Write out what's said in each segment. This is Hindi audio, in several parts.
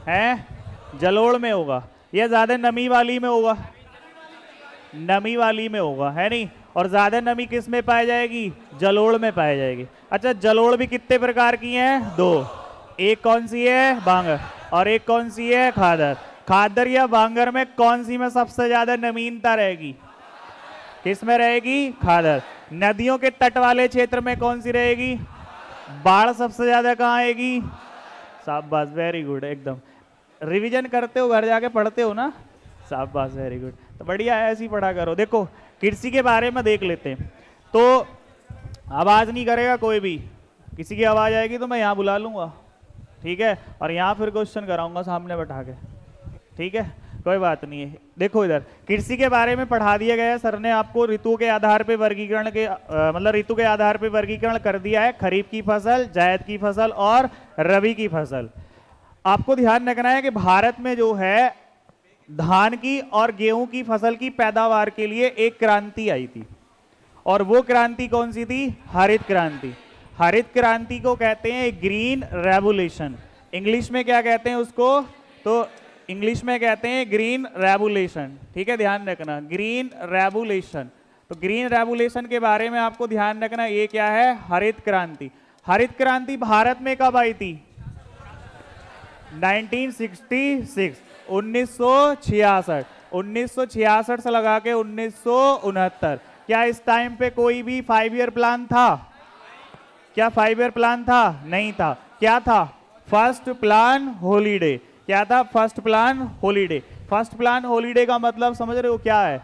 है जलोढ़ में होगा या ज्यादा नमी वाली में होगा? नमी वाली में होगा, है नहीं? और ज्यादा नमी किस में पाई जाएगी? जलोढ़ में पाई जाएगी। अच्छा, जलोढ़ भी कितने प्रकार की हैं? दो। एक कौन सी है? बांगर। और एक कौन सी है? खादर। खादर या बांगर में कौन सी में सबसे ज्यादा नमीनता रहेगी? किस में रहेगी? खादर। नदियों के तट वाले क्षेत्र में कौन सी रहेगी? बाढ़ सबसे ज्यादा कहाँ आएगी? शाबाश, वेरी गुड, एकदम। रिवीजन करते हो, घर जाके पढ़ते हो ना? शाबाश, वेरी गुड। तो बढ़िया है, ऐसे ही पढ़ा करो। देखो, कृषि के बारे में देख लेते हैं। तो आवाज नहीं करेगा कोई भी, किसी की आवाज आएगी तो मैं यहाँ बुला लूंगा, ठीक है? और यहाँ फिर क्वेश्चन कराऊंगा सामने बैठा के, ठीक है? कोई बात नहीं है। देखो इधर कृषि के बारे में पढ़ा दिया गया है सर ने आपको। ऋतु के आधार पे वर्गीकरण के मतलब ऋतु के आधार पे वर्गीकरण कर दिया है। खरीफ की फसल, जायद की फसल और रबी की फसल। आपको ध्यान रखना है कि भारत में जो है धान की और गेहूं की फसल की पैदावार के लिए एक क्रांति आई थी, और वो क्रांति कौन सी थी? हरित क्रांति। हरित क्रांति को कहते हैं ग्रीन रेवोल्यूशन। इंग्लिश में क्या कहते हैं उसको? तो इंग्लिश में कहते हैं ग्रीन रेवोल्यूशन, ठीक है? ध्यान रखना, ग्रीन रेवोल्यूशन। तो ग्रीन रेवोल्यूशन के बारे में आपको ध्यान रखना, ये क्या है? हरित क्रांति। हरित क्रांति भारत में कब आई थी? 1966, 1966। 1966 से लगा के 1969। क्या इस टाइम पे कोई भी 5 ईयर प्लान था? क्या 5 ईयर प्लान था? नहीं था। क्या था? First plan holiday. क्या था? First plan holiday. First plan holiday का मतलब समझ रहे हो क्या है?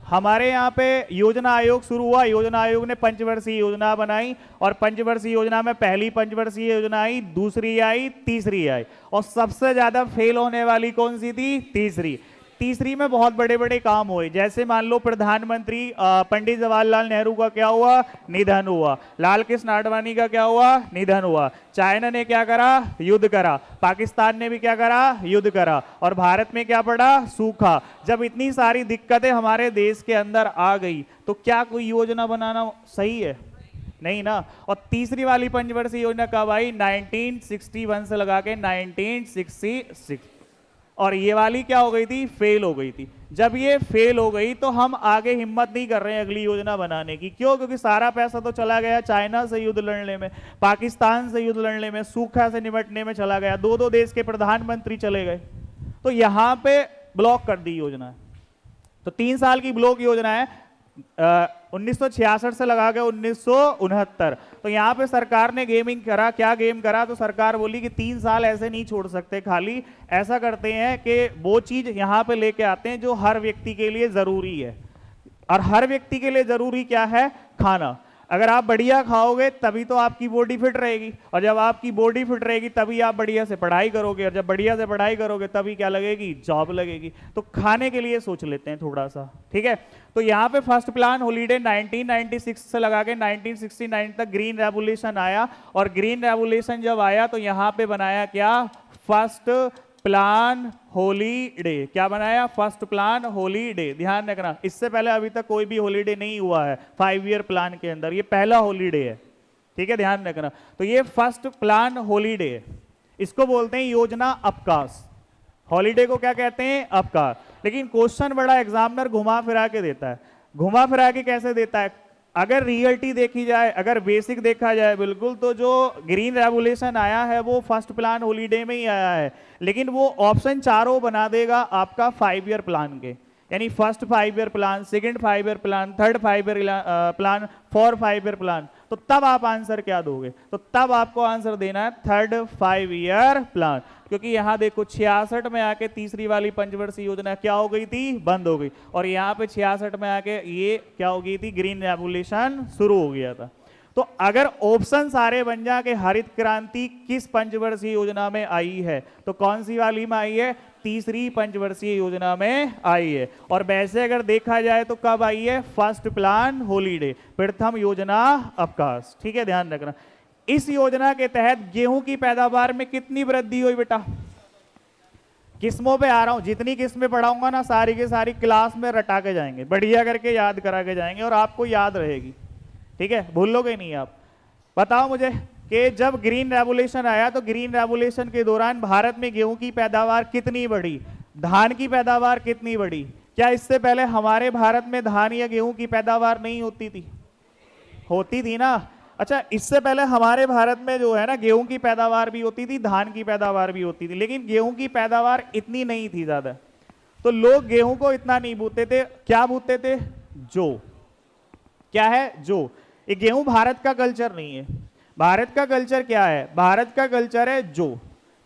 हमारे यहाँ पे योजना आयोग शुरू हुआ। योजना आयोग ने पंचवर्षीय योजना बनाई, और पंचवर्षीय योजना में पहली पंचवर्षीय योजना आई, दूसरी आई, तीसरी आई, और सबसे ज्यादा फेल होने वाली कौन सी थी? तीसरी। तीसरी में बहुत बड़े बड़े काम हुए, जैसे मान लो प्रधानमंत्री पंडित जवाहरलाल नेहरू का क्या हुआ? निधन हुआ। लाल कृष्ण आडवाणी का क्या हुआ? निधन हुआ। चाइना ने क्या करा? युद्ध करा। पाकिस्तान ने भी क्या करा? युद्ध करा। और भारत में क्या पड़ा? सूखा। जब इतनी सारी दिक्कतें हमारे देश के अंदर आ गई, तो क्या कोई योजना बनाना सही है? नहीं ना। और तीसरी वाली पंचवर्षीय योजना कब आई? 1961 से लगा के 1966। और ये वाली क्या हो गई थी? फेल हो गई थी। जब ये फेल हो गई तो हम आगे हिम्मत नहीं कर रहे हैं अगली योजना बनाने की। क्यों? क्योंकि सारा पैसा तो चला गया चाइना से युद्ध लड़ने में, पाकिस्तान से युद्ध लड़ने में, सूखा से निपटने में चला गया। दो दो देश के प्रधानमंत्री चले गए, तो यहां पे ब्लॉक कर दी योजना। तो 3 साल की ब्लॉक योजना है, 1966 से लगा के 1969। तो यहाँ पे सरकार ने गेमिंग करा। क्या गेम करा? तो सरकार बोली कि 3 साल ऐसे नहीं छोड़ सकते खाली। ऐसा करते हैं कि वो चीज यहाँ पे लेके आते हैं जो हर व्यक्ति के लिए जरूरी है। और हर व्यक्ति के लिए जरूरी क्या है? खाना। अगर आप बढ़िया खाओगे तभी तो आपकी बॉडी फिट रहेगी, और जब आपकी बॉडी फिट रहेगी तभी आप बढ़िया से पढ़ाई करोगे, और जब बढ़िया से पढ़ाई करोगे तभी क्या लगेगी? जॉब लगेगी। तो खाने के लिए सोच लेते हैं थोड़ा सा, ठीक है? तो यहाँ पे फर्स्ट प्लान हॉलीडे 1996 से लगा के 1969 तक ग्रीन रेवोल्यूशन आया। और ग्रीन रेवोल्यूशन जब आया तो यहाँ पे बनाया क्या? First plan holiday. क्या बनाया? First plan holiday. ध्यान रखना, इससे पहले अभी तक कोई भी हॉलीडे नहीं हुआ है 5 ईयर प्लान के अंदर, ये पहला हॉलीडे है, ठीक है? ध्यान रखना। तो ये फर्स्ट प्लान हॉलीडे है, इसको बोलते हैं योजना अवकाश। हॉलीडे को क्या कहते हैं? अवकाश। लेकिन क्वेश्चन बड़ा एग्जामिनर घुमा फिरा के देता है। घुमा फिरा के कैसे देता है? अगर रियलिटी देखी जाए, अगर बेसिक देखा जाए बिल्कुल, तो जो ग्रीन रेवोल्यूशन आया है वो फर्स्ट प्लान हॉलीडे में ही आया है, लेकिन वो ऑप्शन चारों बना देगा आपका 5 ईयर प्लान के। यानी first 5 year plan, second 5 year plan, third 5 year plan, fourth 5 year plan. तो तब आप आंसर क्या दोगे? तो तब आपको आंसर देना है थर्ड 5 ईयर प्लान। क्योंकि यहां देखो 66 में आके तीसरी वाली पंचवर्षीय योजना क्या हो गई थी? बंद हो गई। और यहाँ पे 66 में आके ये क्या हो गई थी? ग्रीन रेवोल्यूशन शुरू हो गया था। तो अगर ऑप्शन सारे बन जा के हरित क्रांति किस पंचवर्षीय योजना में आई है, तो कौन सी वाली में आई है? तीसरी पंचवर्षीय योजना में आई है। और वैसे अगर देखा जाए तो कब आई है? फर्स्ट प्लान हॉलीडे, प्रथम योजना अवकाश, ठीक है? ध्यान रखना। इस योजना के तहत गेहूं की पैदावार में कितनी वृद्धि हुई बेटा? किस्मों पे आ रहा हूं, जितनी किस्में पढ़ाऊंगा ना सारी की सारी क्लास में रटा के जाएंगे, बढ़िया करके याद करा के जाएंगे, और आपको याद रहेगी, ठीक है? भूलोगे नहीं आप। बताओ मुझे कि जब ग्रीन रेवोल्यूशन आया तो ग्रीन रेवोल्यूशन के दौरान भारत में गेहूं की पैदावार कितनी बढ़ी, धान की पैदावार कितनी बढ़ी? क्या इससे पहले हमारे भारत में धान या गेहूं की पैदावार नहीं होती थी? होती थी ना। अच्छा, इससे पहले हमारे भारत में जो है ना गेहूं की पैदावार भी होती थी, धान की पैदावार भी होती थी, लेकिन गेहूं की पैदावार इतनी नहीं थी ज्यादा। तो लोग गेहूं को इतना नहीं बोते थे। क्या बोते थे? जो। क्या है? जो। ये गेहूं भारत का कल्चर नहीं है। भारत का कल्चर क्या है? भारत का कल्चर है जो।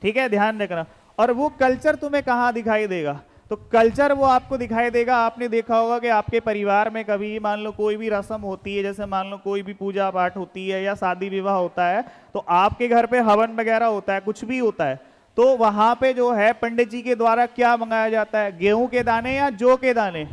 ठीक है, ध्यान रखना। और वो कल्चर तुम्हें कहां दिखाई देगा? तो कल्चर वो आपको दिखाई देगा, आपने देखा होगा कि आपके परिवार में कभी मान लो कोई भी रस्म होती है, जैसे मान लो कोई भी पूजा पाठ होती है या शादी विवाह होता है, तो आपके घर पे हवन वगैरह होता है, कुछ भी होता है, तो वहां पे जो है पंडित जी के द्वारा क्या मंगाया जाता है? गेहूं के दाने या जौ के दाने?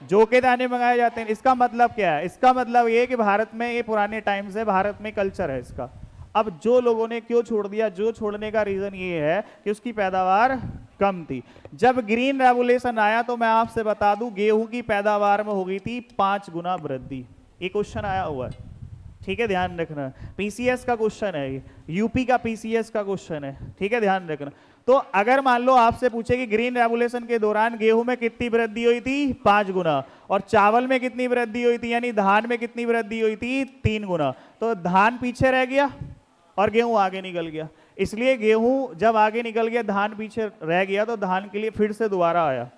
जौ के दाने मंगाए जाते हैं। इसका मतलब क्या है? इसका मतलब ये कि भारत में ये पुराने टाइम से भारत में कल्चर है इसका। अब जो लोगों ने क्यों छोड़ दिया? जो छोड़ने का रीजन ये है कि उसकी पैदावार कम थी। जब ग्रीन रेवोल्यूशन आया तो मैं आपसे बता दूं गेहूं की पैदावार में हो गई थी 5 गुना वृद्धि। ये क्वेश्चन आया हुआ है, ठीक है, ध्यान रखना। पीसीएस का क्वेश्चन है ये, यूपी का पीसीएस का क्वेश्चन है, ठीक है, ध्यान रखना। तो अगर मान लो आपसे पूछे कि ग्रीन रेवोल्यूशन के दौरान गेहूं में कितनी वृद्धि हुई थी? 5 गुना। और चावल में कितनी वृद्धि हुई थी, यानी धान में कितनी वृद्धि हुई थी? 3 गुना। तो धान पीछे रह गया और गेहूं आगे निकल गया। इसलिए गेहूं जब आगे निकल गया, धान पीछे रह गया, तो धान के लिए फिर से दोबारा आया।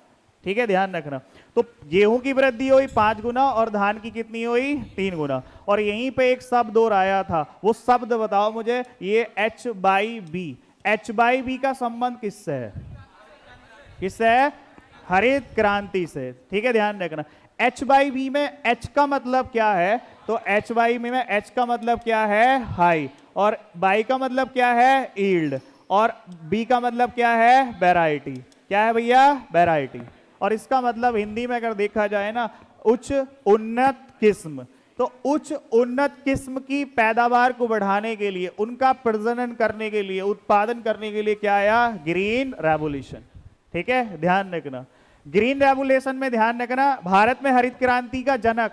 ठीक है, ध्यान रखना। तो गेहूं की वृद्धि हुई 5 गुना और धान की कितनी हुई? 3 गुना। और यहीं पे एक शब्द और आया था, वो शब्द बताओ मुझे। ये H/B। H/B का संबंध किससे है? किससे है? हरित क्रांति से। ठीक है, ध्यान रखना। H/B में H का मतलब क्या है? तो H/B में H का मतलब क्या है? हाई। और बाई का मतलब क्या है? ईल्ड। और बी का मतलब क्या है? वैरायटी। क्या है भैया? वैरायटी। और इसका मतलब हिंदी में अगर देखा जाए ना, उच्च उन्नत किस्म। तो उच्च उन्नत किस्म की पैदावार को बढ़ाने के लिए, उनका प्रजनन करने के लिए, उत्पादन करने के लिए क्या आया? Green revolution. ठीक है, ध्यान रखना। ग्रीन रेवोल्यूशन में ध्यान रखना, भारत में हरित क्रांति का जनक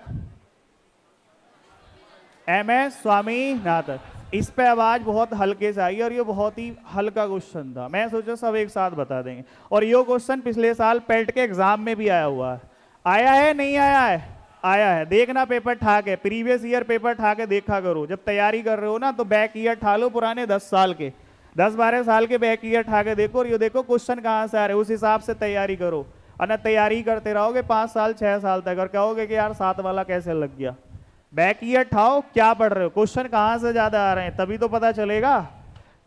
MS स्वामीनाथन। इस पे आवाज बहुत हल्के से आई और ये बहुत ही हल्का क्वेश्चन था, मैं सोचा सब एक साथ बता देंगे। और ये क्वेश्चन पिछले साल पेल्ट के एग्जाम में भी आया हुआ है। आया है नहीं आया है? आया है। देखना पेपर ठा के, प्रीवियस ईयर पेपर ठा के देखा करो। जब तैयारी कर रहे हो ना तो बैक ईयर ठा लो, पुराने 10 साल के, 10-12 साल के बैक ईयर ठा के देखो, और ये देखो क्वेश्चन कहाँ से आ रहे, उस हिसाब से तैयारी करो। और ना तैयारी करते रहोगे 5 साल 6 साल तक और कहोगे कि यार 7 वाला कैसे लग गया। बैक ईयर ठाओ, क्या पढ़ रहे हो, क्वेश्चन कहां से ज्यादा आ रहे हैं, तभी तो पता चलेगा।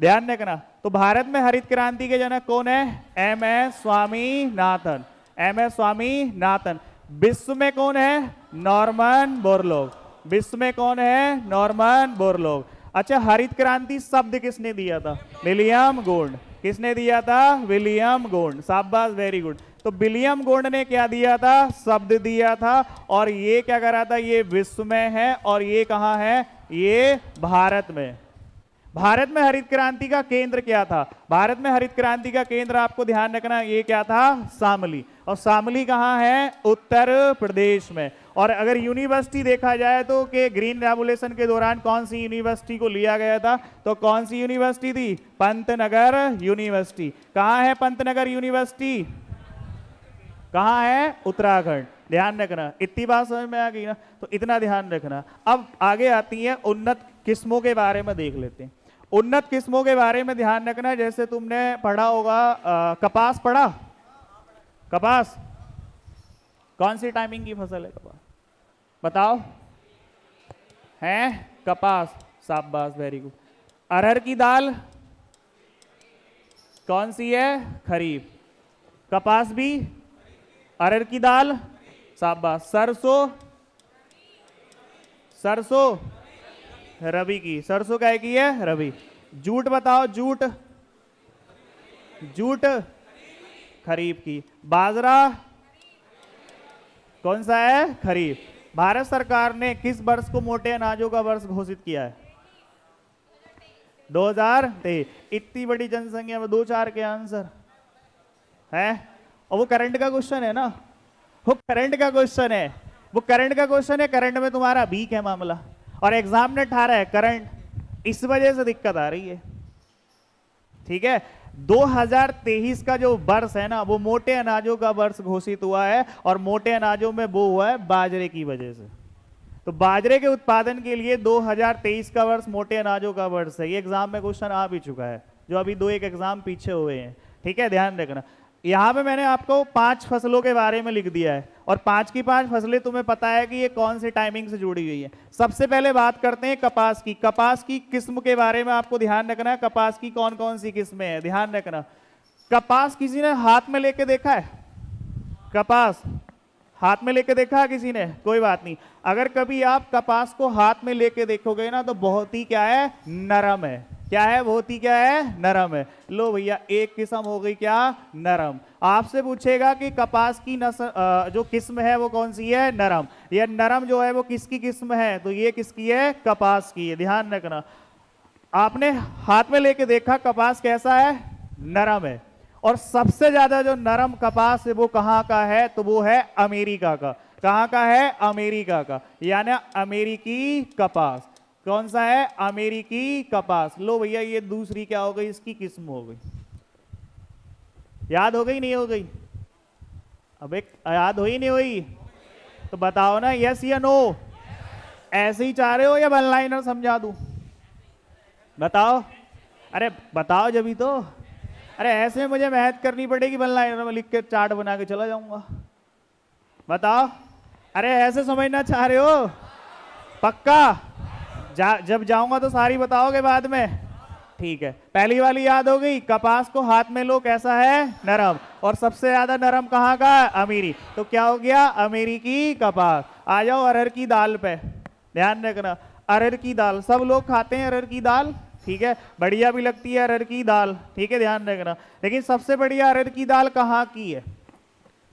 ध्यान रखना। तो भारत में हरित क्रांति के जनक कौन है? MS स्वामीनाथन। MS स्वामीनाथन। विश्व में कौन है? Norman Borlaug. विश्व में कौन है? Norman Borlaug. अच्छा, हरित क्रांति शब्द किसने दिया था? William gold. किसने दिया था? William gold. शाबाश, वेरी गुड। तो विलियम गोल्ड ने क्या दिया था? शब्द दिया था। और ये क्या करा था? ये विश्व में है और ये कहां है? ये भारत में। भारत में हरित क्रांति का केंद्र क्या था? भारत में हरित क्रांति का केंद्र आपको ध्यान रखना, ये क्या था? शामली। और शामली कहां है? उत्तर प्रदेश में। और अगर यूनिवर्सिटी देखा जाए तो कि ग्रीन रेवोल्यूशन के दौरान कौन सी यूनिवर्सिटी को लिया गया था? तो कौन सी यूनिवर्सिटी थी? पंतनगर यूनिवर्सिटी। कहां है पंतनगर यूनिवर्सिटी? कहां है? उत्तराखंड। ध्यान रखना। इतनी बात समझ में आ गई ना? तो इतना ध्यान रखना। अब आगे आती है उन्नत किस्मों के बारे में देख लेते हैं। उन्नत किस्मों के बारे में ध्यान रखना, जैसे तुमने पढ़ा होगा कपास पढ़ा? कपास कौन सी टाइमिंग की फसल है? कपास बताओ। है कपास, शाबाश, वेरी गुड। अरहर की दाल कौन सी है? खरीफ। कपास भी, अरहर की दाल, शाबाश। सरसों, सरसों रबी की। सरसों काय की है? रबी। जूट बताओ, जूट, जूट खरीफ की। बाजरा कौन सा है? खरीफ। भारत सरकार ने किस वर्ष को मोटे अनाजों का वर्ष घोषित किया है? 2023। इतनी बड़ी जनसंख्या में 2-4 के आंसर है। और वो करंट का क्वेश्चन है ना, वो करंट का क्वेश्चन है, वो करंट का क्वेश्चन है। करंट में तुम्हारा वीक है मामला, और एग्जाम ने ठा रहा है करंट। इस वजह से दिक्कत आ रही है। ठीक है, 2023 का जो वर्ष है ना, वो मोटे अनाजों का वर्ष घोषित हुआ है, और मोटे अनाजों में वो हुआ है बाजरे की वजह से। तो बाजरे के उत्पादन के लिए 2023 का वर्ष मोटे अनाजों का वर्ष है। ये एग्जाम में क्वेश्चन आ भी चुका है, जो अभी 2 एक एग्जाम पीछे हुए हैं। ठीक है, ध्यान रखना। यहाँ पे मैंने आपको 5 फसलों के बारे में लिख दिया है, और 5 की 5 फसलें तुम्हें पता है कि ये कौन सी टाइमिंग से जुड़ी हुई है। सबसे पहले बात करते हैं कपास की। कपास की किस्म के बारे में आपको ध्यान रखना है, कपास की कौन कौन सी किस्में हैं, ध्यान रखना। कपास किसी ने हाथ में लेके देखा है? कपास हाथ में लेके देखा है किसी ने? कोई बात नहीं, अगर कभी आप कपास को हाथ में लेके देखोगे ना, तो बहुत ही क्या है, नरम है। क्या है? बहुत ही क्या है, नरम है। लो भैया, एक किस्म हो गई क्या, नरम। आपसे पूछेगा कि कपास की जो किस्म है वो कौन सी है, नरम। ये नरम जो है वो किसकी किस्म है? तो ये किसकी है? कपास की है। ध्यान रखना, आपने हाथ में लेके देखा कपास कैसा है, नरम है। और सबसे ज्यादा जो नरम कपास है वो कहाँ का है? तो वो है अमेरिका का। कहाँ का है? अमेरिका का, यानी अमेरिकी कपास। कौन सा है? अमेरिकी कपास। लो भैया, ये दूसरी क्या हो गई, इसकी किस्म हो गई। याद हो गई नहीं हो गई? अब एक याद हुई नहीं हुई? तो बताओ ना, यस या नो? ऐसे ही चाह रहे हो या वन लाइनर समझा दूं? बताओ, अरे बताओ जब ही तो। अरे ऐसे में मुझे मेहनत करनी पड़ेगी, वन लाइनर में लिख के चार्ट बना के चला जाऊंगा। बताओ, अरे ऐसे समझना चाह रहे हो? पक्का? जब जाऊंगा तो सारी बताओगे बाद में? ठीक है, पहली वाली याद हो गई, कपास को हाथ में लो कैसा है, नरम। और सबसे ज्यादा नरम कहाँ का? अमीरी। तो क्या हो गया? अमेरिकी कपास। आ जाओ अरहर की दाल पे, ध्यान रखना। अरहर की दाल सब लोग खाते हैं, अरहर की दाल, ठीक है, बढ़िया भी लगती है अरहर की दाल, ठीक है, ध्यान रखना। लेकिन सबसे बढ़िया अरहर की दाल कहाँ की है?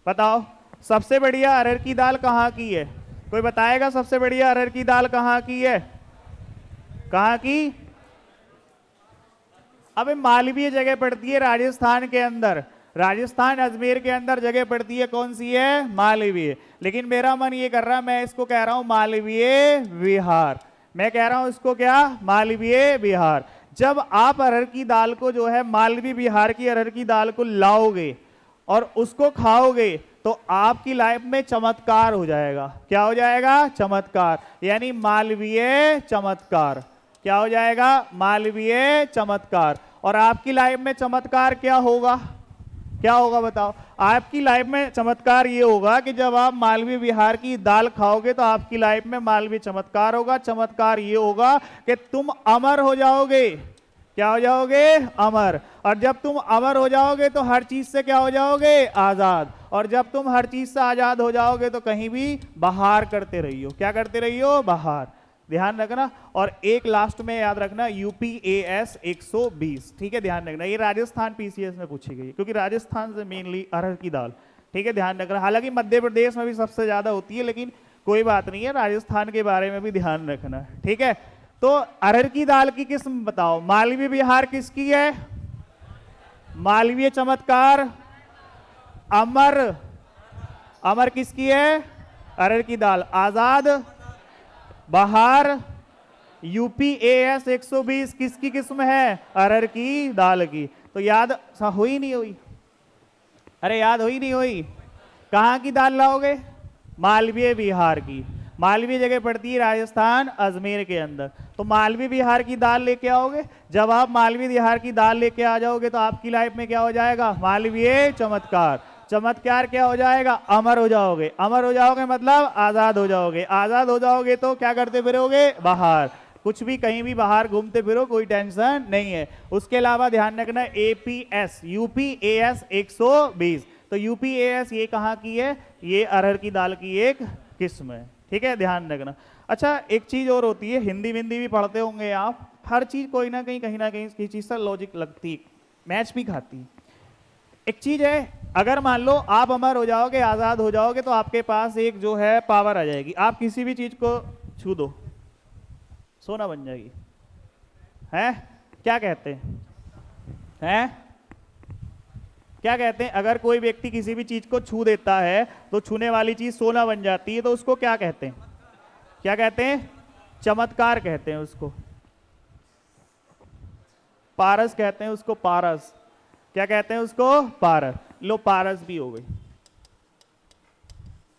बताओ, सबसे बढ़िया अरहर की दाल कहाँ की है? कोई बताएगा सबसे बढ़िया अरहर की दाल कहाँ की है? कहाँ की? अबे मालवीय जगह पड़ती है राजस्थान के अंदर, राजस्थान अजमेर के अंदर जगह पड़ती है। कौन सी है? मालवीय। लेकिन मेरा मन ये कर रहा है, मैं इसको कह रहा हूं मालवीय बिहार। मैं कह रहा हूं इसको क्या? मालवीय बिहार। जब आप अरहर की दाल को जो है मालवी बिहार की अरहर की दाल को लाओगे और उसको खाओगे, तो आपकी लाइफ में चमत्कार हो जाएगा। क्या हो जाएगा? चमत्कार, यानी मालवीय चमत्कार। क्या हो जाएगा? मालवीय चमत्कार। और आपकी लाइफ में चमत्कार क्या होगा? क्या होगा बताओ? आपकी लाइफ में चमत्कार ये होगा कि जब आप मालवी बिहार की दाल खाओगे तो आपकी लाइफ में मालवी चमत्कार होगा। चमत्कार ये होगा कि तुम अमर हो जाओगे। क्या हो जाओगे? अमर। और जब तुम अमर हो जाओगे तो हर चीज से क्या हो जाओगे? आजाद। और जब तुम हर चीज से आजाद हो जाओगे तो कहीं भी बहार करते रहियो। क्या करते रहियो? बहार। ध्यान रखना। और एक लास्ट में याद रखना, यूपीएएस 120, ठीक है, ध्यान रखना। ये राजस्थान पीसीएस में पूछी गई क्योंकि राजस्थान से मेनली अरहर की दाल, ठीक है, ध्यान रखना। हालांकि मध्य प्रदेश में भी सबसे ज्यादा होती है, लेकिन कोई बात नहीं है, राजस्थान के बारे में भी ध्यान रखना, ठीक है। तो अरहर की दाल की किस्म बताओ, मालवी बिहार किसकी है? मालवीय चमत्कार। अमर, अमर किसकी है? अरहर की दाल। आजाद, बहार। यूपीएएस 120 किसकी किस्म है? अरहर की दाल की। तो याद हुई नहीं हुई? अरे याद हुई नहीं हुई? कहां की दाल लाओगे? मालवीय बिहार की। मालवीय जगह पड़ती है राजस्थान अजमेर के अंदर। तो मालवी बिहार की दाल लेके आओगे। जब आप मालवी बिहार की दाल लेके आ जाओगे तो आपकी लाइफ में क्या हो जाएगा? मालवीय चमत्कार। चमत्कार क्या हो जाएगा? अमर हो जाओगे। अमर हो जाओगे मतलब आजाद हो जाओगे। आजाद हो जाओगे तो क्या करते फिरोगे? बाहर। कुछ भी कहीं भी बाहर घूमते फिरो, कोई टेंशन नहीं है। उसके अलावा ध्यान रखना, एपीएस यूपीएएस 120। तो यूपीएएस ये कहाँ की है? ये अरहर की दाल की एक किस्म है, ठीक है, ध्यान रखना। अच्छा, एक चीज और होती है, हिंदी विंदी भी पढ़ते होंगे आप। हर चीज कोई ना कहीं किसी चीज से लॉजिक लगती, मैच भी खाती। एक चीज है, अगर मान लो आप अमर हो जाओगे, आजाद हो जाओगे, तो आपके पास एक जो है पावर आ जाएगी। आप किसी भी चीज को छू दो, सोना बन जाएगी। है? क्या कहते हैं? क्या कहते हैं? अगर कोई व्यक्ति किसी भी चीज को छू देता है तो छूने वाली चीज सोना बन जाती है, तो उसको क्या कहते हैं? क्या कहते हैं? चमत्कार कहते हैं उसको। पारस कहते हैं उसको, पारस। क्या कहते हैं उसको? पारस। लो पारस भी हो गई,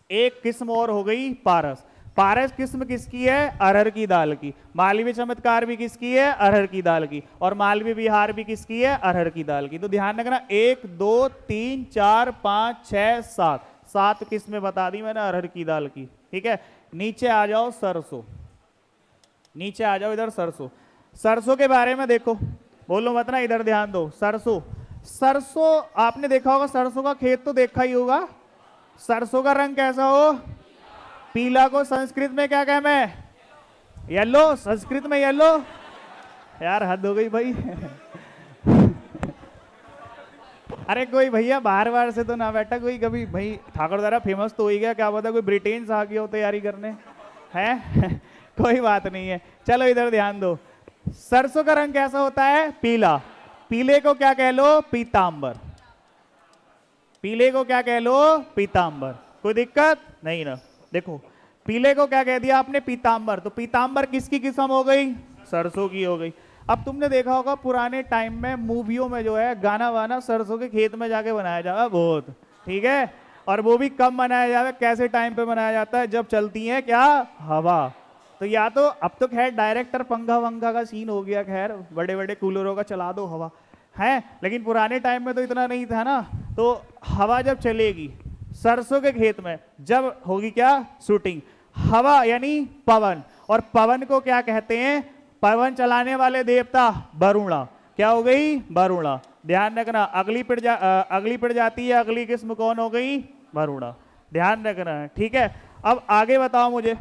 एक किस्म और हो गई पारस। पारस किस्म किसकी है? अरहर की दाल की। मालवी चमत्कार भी किसकी है? अरहर की दाल की। और मालवी बिहार भी किसकी है? अरहर की दाल की। तो ध्यान रखना, 1 2 3 4 5 6 7, 7 किस्में बता दी मैंने अरहर की दाल की। ठीक है, नीचे आ जाओ सरसों, नीचे आ जाओ इधर सरसों। सरसों के बारे में देखो, बोलो मत ना, इधर ध्यान दो। सरसों, सरसों आपने देखा होगा, सरसों का खेत तो देखा ही होगा। सरसों का रंग कैसा हो? पीला को संस्कृत में क्या कहते हैं? येलो। संस्कृत में येलो। यार हद हो गई भाई। अरे कोई भैया बाहर बाहर से तो ना बैठा कोई, कभी भाई ठाकुरद्वारा फेमस तो हो ही गया, क्या पता कोई ब्रिटेन से आ गया हो तैयारी करने हैं। कोई बात नहीं है, चलो इधर ध्यान दो। सरसों का रंग कैसा होता है? पीला। पीले को क्या कह लो? पीतांबर। पीले को क्या कह लो? पीतांबर। कोई दिक्कत नहीं ना? देखो पीले को क्या कह दिया आपने? पीतांबर। तो पीतांबर किसकी किस्म हो गई? सरसों की हो गई। अब तुमने देखा होगा पुराने टाइम में मूवियों में जो है गाना वाना सरसों के खेत में जाके बनाया जाता बहुत, ठीक है। और वो भी कब बनाया जाता है? कैसे टाइम पे बनाया जाता है? जब चलती है क्या? हवा। तो या तो अब तो खैर डायरेक्टर पंखा वंखा का सीन हो गया, खैर बड़े बड़े कूलरों का चला दो हवा है, लेकिन पुराने टाइम में तो इतना नहीं था ना। तो हवा जब चलेगी सरसों के खेत में, जब होगी क्या? शूटिंग। हवा यानी पवन, और पवन को क्या कहते हैं? पवन चलाने वाले देवता वरुणा। क्या हो गई? वरुणा। ध्यान रखना, अगली प्रजाति है, अगली किस्म कौन हो गई? वरुणा। ध्यान रखना, ठीक है। अब आगे बताओ मुझे,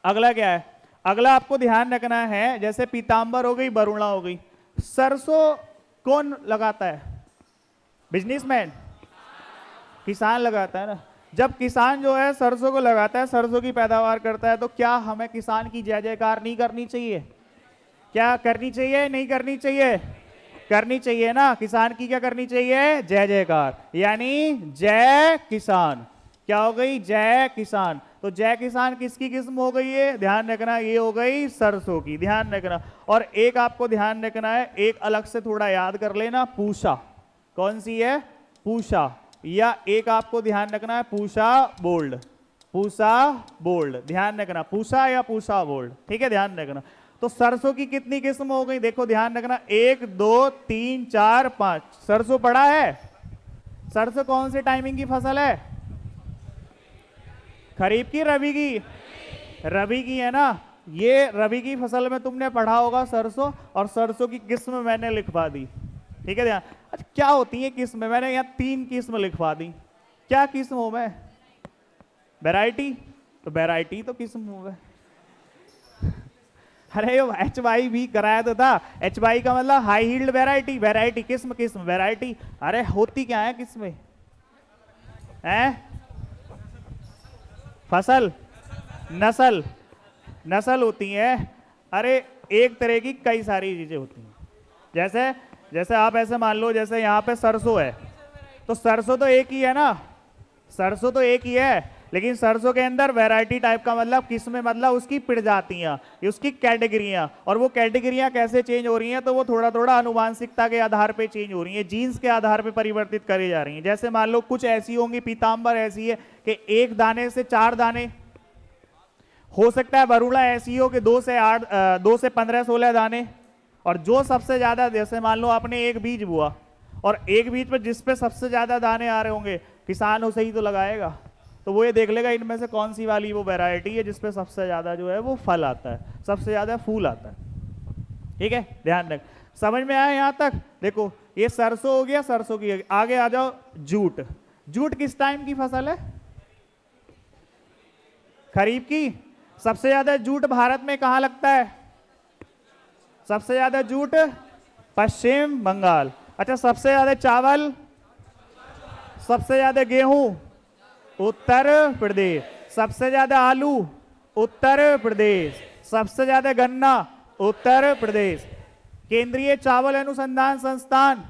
अगला क्या है? अगला आपको ध्यान रखना है, जैसे पीतांबर हो गई, वरुणा हो गई। सरसों कौन लगाता है? बिजनेसमैन, किसान लगाता है ना। जब किसान जो है सरसों को लगाता है, सरसों की पैदावार करता है, तो क्या हमें किसान की जय जयकार नहीं करनी चाहिए? क्या करनी चाहिए? नहीं करनी चाहिए? करनी चाहिए ना। किसान की क्या करनी चाहिए? जय जयकार, यानी जय किसान। क्या हो गई? जय किसान। तो जय किसान किसकी किस्म हो गई है? ध्यान रखना, ये हो गई सरसों की। ध्यान रखना। और एक आपको ध्यान रखना है, एक अलग से थोड़ा याद कर लेना, पूषा। कौन सी है? पूषा। या एक आपको ध्यान रखना है, पूषा बोल्ड। पूषा बोल्ड, ध्यान रखना, पूषा या पूषा बोल्ड, ठीक है, ध्यान रखना। तो सरसों की कितनी किस्म हो गई? देखो ध्यान रखना, 1 2 3 4 5। सरसों पड़ा है? सरसों कौन से टाइमिंग की फसल है? खरीफ की, रबी की? रबी की है ना। ये रबी की फसल में तुमने पढ़ा होगा सरसों, और सरसों की किस्म मैंने लिखवा दी, ठीक है ध्यान। अच्छा क्या होती है किस्म? मैंने यहाँ 3 किस्म लिखवा दी। क्या किस्म हो? मैं वैरायटी। तो वैरायटी तो किस्म हो गए। अरे HY भी कराया तो था। HY का मतलब हाई हील्ड वैरायटी। वैरायटी किस्म, किस्म वैरायटी। अरे होती क्या है किस्में? हैं? फसल, नस्ल, नस्ल होती है। अरे एक तरह की कई सारी चीजें होती हैं। जैसे जैसे आप ऐसे मान लो, जैसे यहाँ पे सरसों है, तो सरसों तो एक ही है ना। सरसों तो एक ही है, लेकिन सरसों के अंदर वैरायटी टाइप का मतलब किस्में, मतलब उसकी प्रजातियां, उसकी कैटेगरियां। और वो कैटेगरियां कैसे चेंज हो रही हैं? तो वो थोड़ा थोड़ा अनुवांशिकता के आधार पे चेंज हो रही है, जीन्स के आधार पे परिवर्तित करी जा रही हैं। जैसे मान लो कुछ ऐसी होंगी, पीतांबर ऐसी है कि 1 दाने से 4 दाने हो सकता है। वरुणा ऐसी हो कि 2 से 15 16 दाने। और जो सबसे ज्यादा, जैसे मान लो आपने एक बीज बोआ, और एक बीज पर जिस पे सबसे ज्यादा दाने आ रहे होंगे, किसान उसे ही तो लगाएगा। तो वो ये देख लेगा इनमें से कौन सी वाली वो वैरायटी है जिसपे सबसे ज्यादा जो है वो फल आता है, सबसे ज्यादा फूल आता है, ठीक है। ध्यान रख, समझ में आया यहां तक? देखो ये सरसों हो गया, सरसों की। आगे आ जाओ, जूट। जूट किस टाइम की फसल है? खरीफ की। सबसे ज्यादा जूट भारत में कहां लगता है? सबसे ज्यादा जूट पश्चिम बंगाल। अच्छा सबसे ज्यादा चावल, सबसे ज्यादा गेहूं उत्तर प्रदेश। सबसे ज्यादा आलू उत्तर प्रदेश। सबसे ज्यादा गन्ना उत्तर प्रदेश। केंद्रीय चावल अनुसंधान संस्थान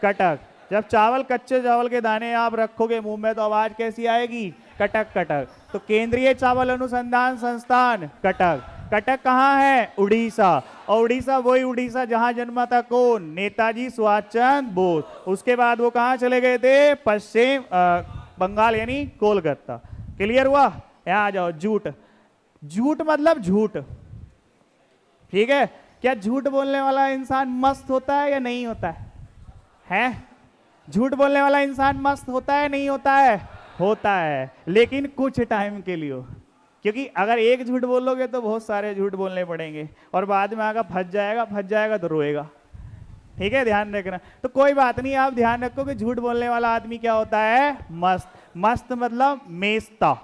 कटक। जब चावल, कच्चे चावल के दाने आप रखोगे मुंह में तो आवाज कैसी आएगी? कटक कटक। तो केंद्रीय चावल अनुसंधान संस्थान कटक। कटक कहाँ है? उड़ीसा। और उड़ीसा वही उड़ीसा जहां जन्मा था कौन? नेताजी सुभाष चंद्र बोस। उसके बाद वो कहाँ चले गए थे? पश्चिम बंगाल यानी कोलकाता। क्लियर हुआ? यहां आ जाओ। झूठ। झूठ मतलब झूठ, ठीक है। क्या झूठ बोलने वाला इंसान मस्त होता है या नहीं होता है? हैं? झूठ बोलने वाला इंसान मस्त होता है नहीं होता है? होता है, लेकिन कुछ टाइम के लिए। क्योंकि अगर एक झूठ बोलोगे तो बहुत सारे झूठ बोलने पड़ेंगे और बाद में आगे फंस जाएगा तो रोएगा। ठीक है, ध्यान रखना। तो कोई बात नहीं, आप ध्यान रखो कि झूठ बोलने वाला आदमी क्या होता है? मस्त। मस्त मतलब मेस्ता।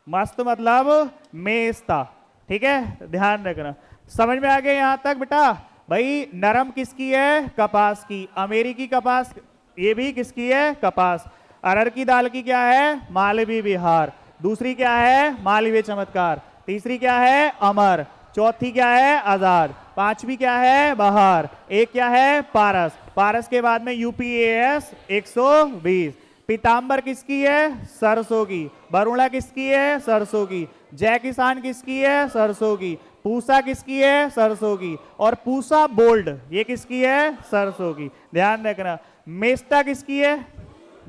मस्त मतलब मेस्ता। ठीक है, ध्यान रखना। समझ में आ गया यहां तक बेटा? भाई नरम किसकी है? कपास की। अमेरिकी कपास ये भी किसकी है? कपास। अरहर की दाल की क्या है? मालवी विहार। दूसरी क्या है? मालवीय चमत्कार। तीसरी क्या है? अमर। चौथी क्या है? आजाद। पांचवी क्या है? बहार। एक क्या है? पारस। पारस के बाद में यूपीएएस 120। पीताम्बर किसकी है? सरसों की। वरुणा किसकी है? सरसों की। जय किसान किसकी है? सरसों की। पूसा किसकी है? सरसों की। और पूसा बोल्ड ये किसकी है? सरसों की। ध्यान रखना। मेस्टा किसकी है?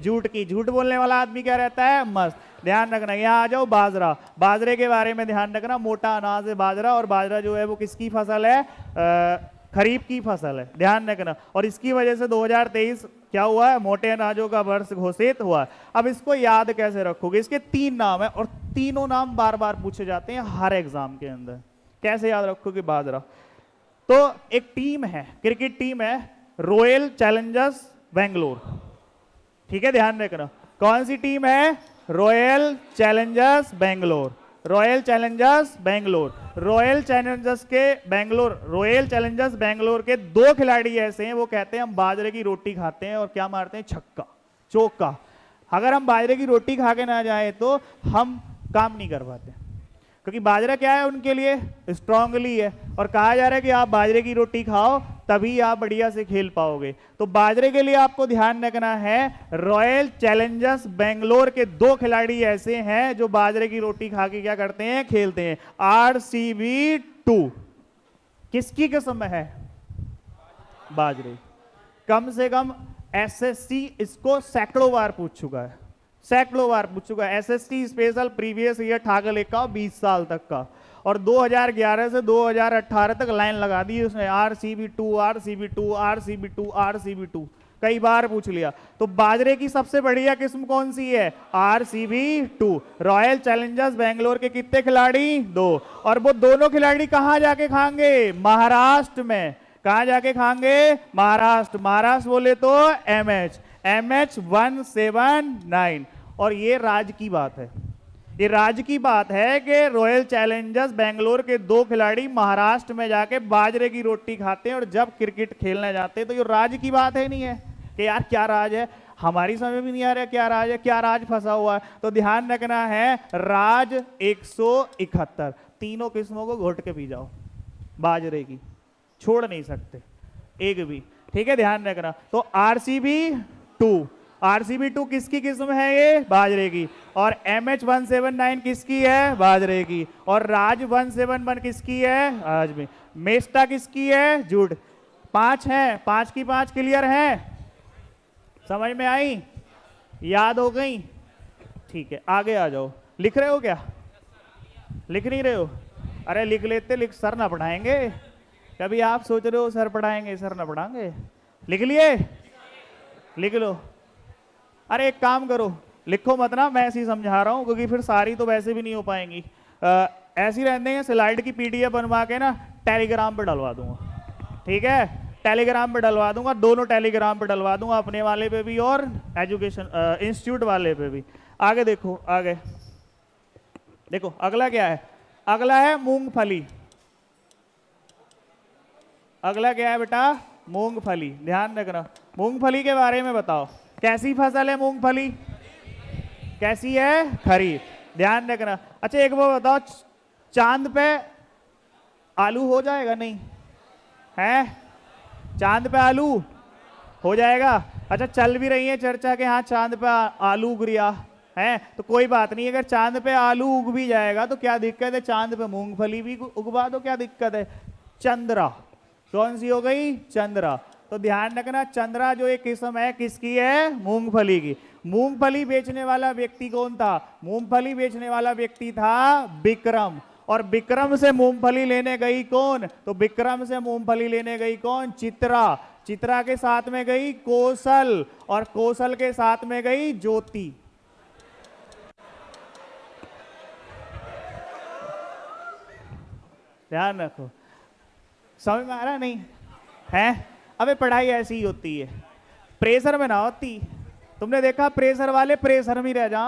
झूठ की। झूठ बोलने वाला आदमी क्या रहता है? मस्त। ध्यान रखना। यहाँ आ जाओ बाजरा। बाजरे के बारे में ध्यान रखना। मोटा अनाज है बाजरा, और बाजरा जो है वो किसकी फसल है? खरीफ की फसल है। ध्यान रखना। और इसकी वजह से 2023 क्या हुआ है? मोटे अनाजों का वर्ष घोषित हुआ। अब इसको याद कैसे रखोगे? इसके 3 नाम है और तीनों नाम बार बार पूछे जाते हैं हर एग्जाम के अंदर। कैसे याद रखोगे बाजरा? तो एक टीम है, क्रिकेट टीम है, रॉयल चैलेंजर्स बेंगलोर। ठीक है, ध्यान रखना। कौन सी टीम है? Royal Challengers Bangalore. Royal Challengers Bangalore. Royal Challengers Bangalore के 2 खिलाड़ी ऐसे हैं, वो कहते हैं हम बाजरे की रोटी खाते हैं और क्या मारते हैं? छक्का चौका। अगर हम बाजरे की रोटी खा के ना जाए तो हम काम नहीं कर पाते, क्योंकि बाजरा क्या है उनके लिए? स्ट्रांगली है। और कहा जा रहा है कि आप बाजरे की रोटी खाओ तभी आप बढ़िया से खेल पाओगे। तो बाजरे के लिए आपको ध्यान रखना है, रॉयल चैलेंजर्स बेंगलोर के 2 खिलाड़ी ऐसे हैं जो बाजरे की रोटी खा के क्या करते हैं? खेलते हैं। RCB2 किसकी किस्म है? बाजरे। कम से कम SSC इसको सैकड़ों बार पूछ चुका है, सैकड़ों बार पूछ चुका है। SSC स्पेशल प्रीवियस ईयर ठाकर लेका 20 साल तक का, और 2011 से 2018 तक लाइन लगा दी उसने। RCB2 RCB2 RCB2 RCB2 कई बार पूछ लिया। तो बाजरे की सबसे बढ़िया किस्म कौन सी है? RCB2। रॉयल चैलेंजर्स बेंगलोर के कितने खिलाड़ी? 2। और वो दोनों खिलाड़ी कहां जाके खाएंगे? महाराष्ट्र में। कहां जाके खाएंगे? महाराष्ट्र। महाराष्ट्र बोले तो MH179। और ये राज की बात है, ये राज की बात है कि रॉयल चैलेंजर्स बेंगलोर के 2 खिलाड़ी महाराष्ट्र में जाके बाजरे की रोटी खाते हैं और जब क्रिकेट खेलने जाते हैं। तो ये राज की बात है, नहीं है कि यार क्या राज है? हमारी समझ में नहीं आ रहा क्या राज है, क्या राज फंसा हुआ है। तो ध्यान रखना है, राज 171। तीनों किस्मों को घोट के पी जाओ बाजरे की, छोड़ नहीं सकते एक भी। ठीक है, ध्यान रखना। तो RCB2 किसकी किस्म है? ये बाजरे की। और MH179 किसकी है? बाजरे की। और राज 171 किसकी है? आज में। मेस्टा किसकी है? झूठ। 5 है, 5 की 5 क्लियर है? समझ में आई? याद हो गई? ठीक है, आगे आ जाओ। लिख रहे हो क्या? लिख नहीं रहे हो? अरे लिख लेते, लिख सर ना पढ़ाएंगे। कभी आप सोच रहे हो सर पढ़ाएंगे, सर ना पढ़ाएंगे। लिख लिए? लिख लो। अरे एक काम करो, लिखो मत ना, मैं ऐसे ही समझा रहा हूं, क्योंकि फिर सारी तो वैसे भी नहीं हो पाएंगी। ऐसी रहने हैं, स्लाइड की PDF बनवा के ना टेलीग्राम पे डलवा दूंगा। ठीक है, टेलीग्राम पे डलवा दूंगा, दोनों टेलीग्राम पे डलवा दूंगा, अपने वाले पे भी और एजुकेशन इंस्टीट्यूट वाले पे भी। आगे देखो, आगे देखो, अगला क्या है? अगला है मूंगफली। अगला क्या है बेटा? मूंगफली। ध्यान रखना। मूंगफली के बारे में बताओ, कैसी फसल है मूंगफली? कैसी है? खरीफ। ध्यान रखना। अच्छा एक बार बताओ, चांद पे आलू हो जाएगा? नहीं है? चांद पे आलू हो जाएगा? अच्छा चल भी रही है चर्चा के हाँ चांद पे आलू उग गया है, तो कोई बात नहीं, अगर चांद पे आलू उग भी जाएगा तो क्या दिक्कत है, चांद पे मूंगफली भी उगवा दो, क्या दिक्कत है। चंद्रा, कौन सी हो गई, चंद्रा। तो ध्यान रखना, चंद्रा जो एक किस्म है किसकी है, मूंगफली की। मूंगफली बेचने वाला व्यक्ति कौन था, मूंगफली बेचने वाला व्यक्ति था विक्रम। और विक्रम से मूंगफली लेने गई कौन, तो विक्रम से मूंगफली लेने गई कौन, चित्रा। चित्रा के साथ में गई कौशल, और कौशल के साथ में गई ज्योति। ध्यान रखो, समझ में आ रहा नहीं है। अबे पढ़ाई ऐसी ही होती है, प्रेशर में ना होती। तुमने देखा प्रेशर वाले प्रेशर में रह जा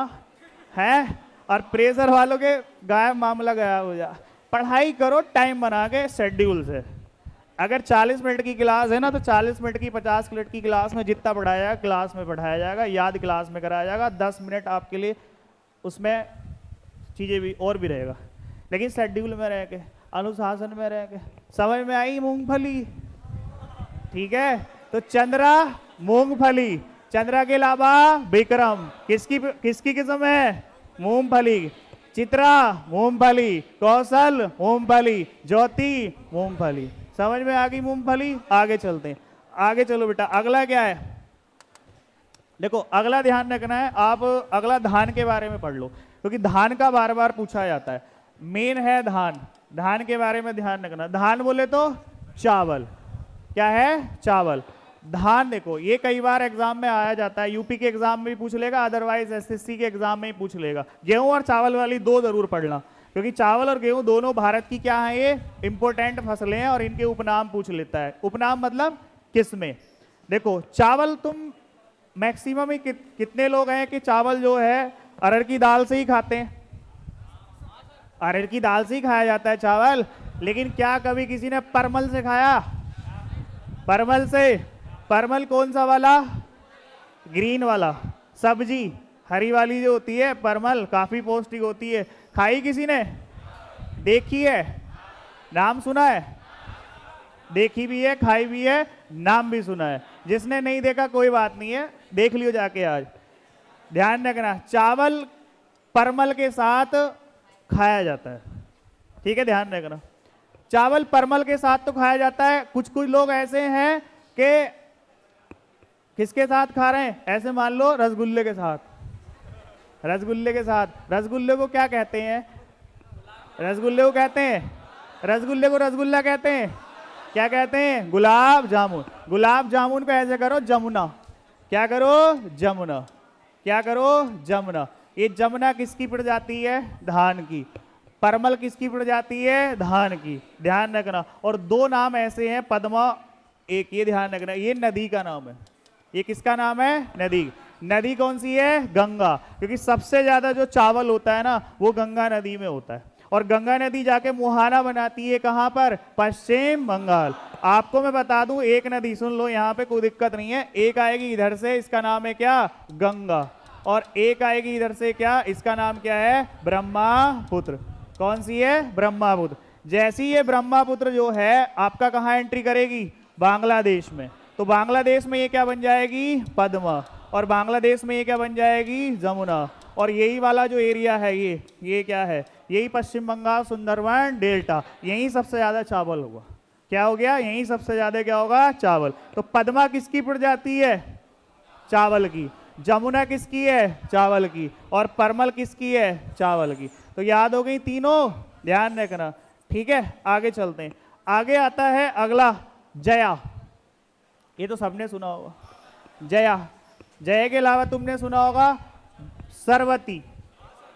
है, और प्रेशर वालों के गायब मामला गायब हो जा। पढ़ाई करो टाइम बना के शेड्यूल से। अगर 40 मिनट की क्लास है ना, तो 40 मिनट की 50 मिनट की क्लास में जितना पढ़ाया जाएगा क्लास में पढ़ाया जाएगा, याद क्लास में कराया जाएगा। 10 मिनट आपके लिए उसमें चीज़ें भी और भी रहेगा, लेकिन शेड्यूल में रह के, अनुशासन में रह के। समझ में आई मूंगफली, ठीक है। तो चंद्रा मूंगफली, चंद्रा के अलावा विक्रम किसकी किस्म है, मूंगफली। चित्रा मूंगफली, कौशल मूंगफली, ज्योति मूंगफली। समझ में आ गई मूंगफली। आगे चलते हैं, आगे चलो बेटा। अगला क्या है, देखो अगला ध्यान रखना है आप, अगला धान के बारे में पढ़ लो, क्योंकि धान का बार बार पूछा जाता है। मेन है धान, धान के बारे में ध्यान रखना। धान बोले तो चावल, क्या है, चावल। धान देखो ये कई बार एग्जाम में आया जाता है, यूपी के एग्जाम में भी पूछ लेगा, अदरवाइज एसएससी के एग्जाम में ही पूछ लेगा। गेहूं और चावल वाली दो जरूर पढ़ना, क्योंकि चावल और गेहूं दोनों भारत की क्या है, ये इंपोर्टेंट फसलें हैं, और इनके उपनाम पूछ लेता है। उपनाम मतलब किसमें। देखो चावल तुम मैक्सिमम ही कितने लोग हैं कि चावल जो है अरहर की दाल से ही खाते हैं, अरहर की दाल से ही खाया जाता है चावल। लेकिन क्या कभी किसी ने परमल से खाया, परमल से, परमल कौन सा वाला, ग्रीन वाला, सब्जी हरी वाली जो होती है परमल, काफी पौष्टिक होती है। खाई किसी ने, देखी है, नाम सुना है, देखी भी है, खाई भी है, नाम भी सुना है। जिसने नहीं देखा कोई बात नहीं है, देख लियो जाके आज। ध्यान रखना, चावल परमल के साथ खाया जाता है, ठीक है, ध्यान रखना। चावल परमल के साथ तो खाया जाता है। कुछ कुछ लोग ऐसे हैं कि किसके साथ खा रहे हैं, ऐसे मान लो रसगुल्ले के साथ, रसगुल्ले के साथ। रसगुल्ले को क्या कहते हैं, रसगुल्ले को कहते हैं, रसगुल्ले को रसगुल्ला कहते हैं, क्या कहते हैं, गुलाब जामुन। गुलाब जामुन को ऐसे करो जमुना, क्या करो, जमुना, क्या करो, जमुना। ये जमुना किसकी प्रजाति है, धान की। परमल किसकी प्रजाति है, धान की। ध्यान रखना। और दो नाम ऐसे हैं, पद्मा एक, ये ध्यान रखना, ये नदी का नाम है। ये किसका नाम है, नदी। नदी कौन सी है, गंगा, क्योंकि सबसे ज्यादा जो चावल होता है ना वो गंगा नदी में होता है। और गंगा नदी जाके मुहाना बनाती है कहां पर, पश्चिम बंगाल। आपको मैं बता दूं, एक नदी सुन लो, यहाँ पे कोई दिक्कत नहीं है। एक आएगी इधर से, इसका नाम है क्या, गंगा, और एक आएगी इधर से, क्या, इसका नाम क्या है, ब्रह्मपुत्र। कौन सी है, ब्रह्मपुत्र। जैसी ये ब्रह्मपुत्र जो है आपका कहाँ एंट्री करेगी, बांग्लादेश में, तो बांग्लादेश में ये क्या बन जाएगी, पद्मा, और बांग्लादेश में ये क्या बन जाएगी, जमुना। और यही वाला जो एरिया है ये क्या है, यही पश्चिम बंगाल सुंदरवन डेल्टा, यही सबसे ज्यादा चावल होगा। क्या हो गया, यही सबसे ज्यादा क्या होगा, चावल। तो पद्मा किसकी प्रजाति है, चावल की। जमुना किसकी है, चावल की। और परमल किसकी है, चावल की। तो याद हो गई तीनों, ध्यान रखना, ठीक है। आगे चलते हैं, आगे आता है अगला, जया। ये तो सबने सुना होगा, जया। जय के अलावा तुमने सुना होगा सरवती,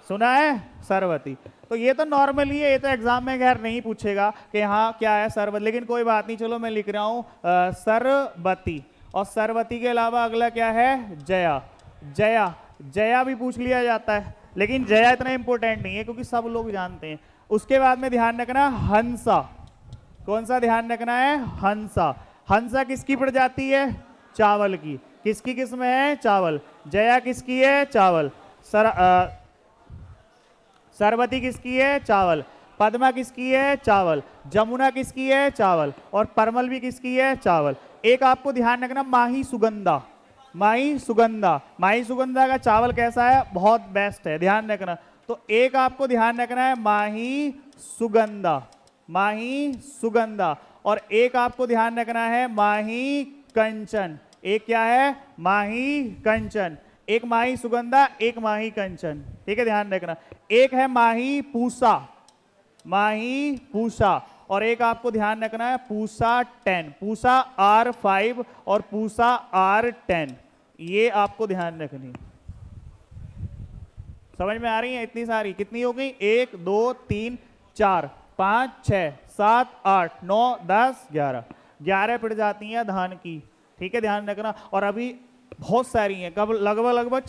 सुना है, सरवती। तो ये तो नॉर्मली है, ये तो एग्जाम में खैर नहीं पूछेगा कि हाँ क्या है सरवती, लेकिन कोई बात नहीं, चलो मैं लिख रहा हूं सरवती। और सरवती के अलावा अगला क्या है, जया। जया, जया भी पूछ लिया जाता है, लेकिन जया इतना इंपॉर्टेंट नहीं है क्योंकि सब लोग जानते हैं। उसके बाद में ध्यान रखना हंसा। कौन सा ध्यान रखना है, हंसा। हंसा किसकी प्रजाति है, चावल की। किसकी किस्म है, चावल। जया किसकी है, चावल। सरवती किसकी है, चावल। पद्मा किसकी है, चावल। जमुना किसकी है, चावल। और परमल भी किसकी है, चावल। एक आपको ध्यान रखना, माही सुगंधा। माही सुगंधा। माही सुगंधा का चावल कैसा है? बहुत बेस्ट है, ध्यान रखना। तो एक आपको ध्यान रखना है माही सुगंधा, माही सुगंधा। और एक आपको ध्यान रखना है माही कंचन। एक क्या है? माही कंचन। एक माही सुगंधा, एक माही कंचन, ठीक है, ध्यान रखना। एक है माही पूसा, माही पूसा। और एक आपको ध्यान रखना है पूसा 10, पूसा R5 और पूसा R10, ये आपको ध्यान रखनी। समझ में आ रही है? इतनी सारी कितनी हो गई? 1 2 3 4 5 6 7 8 9 10 11, 11 प्रजातियां धान की, ठीक है, ध्यान रखना। और अभी बहुत सारी हैं, कब लगभग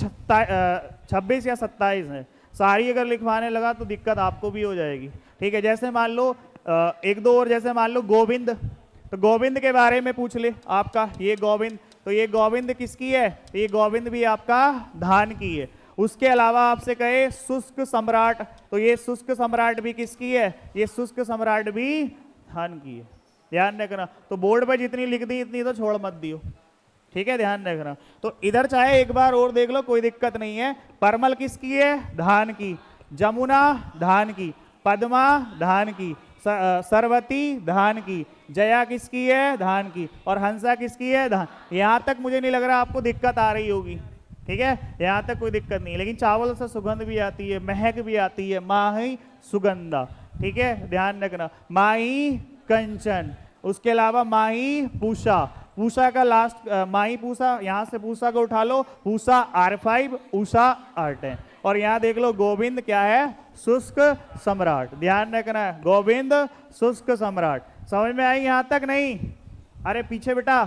26 या 27 हैं। सारी अगर लिखवाने लगा तो दिक्कत आपको भी हो जाएगी, ठीक है। जैसे मान लो एक दो और, जैसे मान लो गोविंद, तो गोविंद के बारे में पूछ ले आपका, ये गोविंद, तो ये गोविंद किसकी है? ये गोविंद भी आपका धान की है। उसके अलावा आपसे कहे शुष्क सम्राट, तो ये शुष्क सम्राट भी किसकी है? ये शुष्क सम्राट भी धान की है, ध्यान रखना। तो बोर्ड पर जितनी लिख दी इतनी तो छोड़ मत दियो, ठीक है, ध्यान रखना। तो इधर चाहे एक बार और देख लो, कोई दिक्कत नहीं है। परमल किसकी है? धान की। जमुना धान की। पद्मा धान की। सरवती धान की। जया किसकी है? धान की। और हंसा किसकी है? धान। यहां तक मुझे नहीं लग रहा आपको दिक्कत आ रही होगी, ठीक है, यहां तक कोई दिक्कत नहीं। लेकिन चावल से सुगंध भी आती है, महक भी आती है, माही सुगंधा, ठीक है, ध्यान रखना। माही कंचन, उसके अलावा माही पूषा। पूषा का लास्ट माही पूषा, यहां से पूषा को उठा लो, पूषा R5, उषा R10। और यहां देख लो गोविंद क्या है? शुष्क सम्राट, ध्यान रखना है, गोविंद शुष्क सम्राट। समझ में आई यहां तक? नहीं? अरे पीछे बेटा,